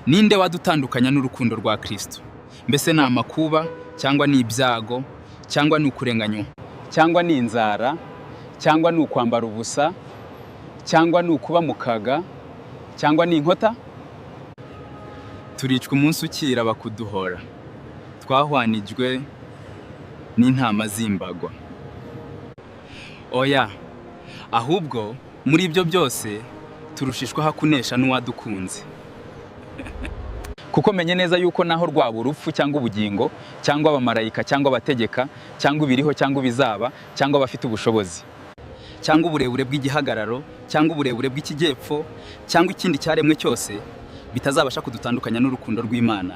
ninde wadutandukanya n'urukundo rwa Kristo? Mbese ni amakuba cyangwa ni ibyago cyangwa ni ukurenganywa cyangwa ni inzara cyangwa ni ukwambara ubusa cyangwa ni ukuba mu kaga cyangwa ni inkota? Turicwa umunsi ukira bakuduhora, twahwanijwe n'intama z'imbagwa. Oya, ahubwo muri ibyo byose turushishwaho kunesha n'uwadukunze. Kuko menye neza yuko naho rwaba urupfu cyangwa ubugingo cyangwa abamarayika cyangwa abategeka cyangwa ibiriho cyangwa ibizaba cyangwa abafite ubushobozi cyangwa uburebure bw'igihagararo cyangwa uburebure bw'ikijyepfo cyangwa ikindi cyaremwe cyose bitazabasha kudutandukanya n'urukundo rw'Imana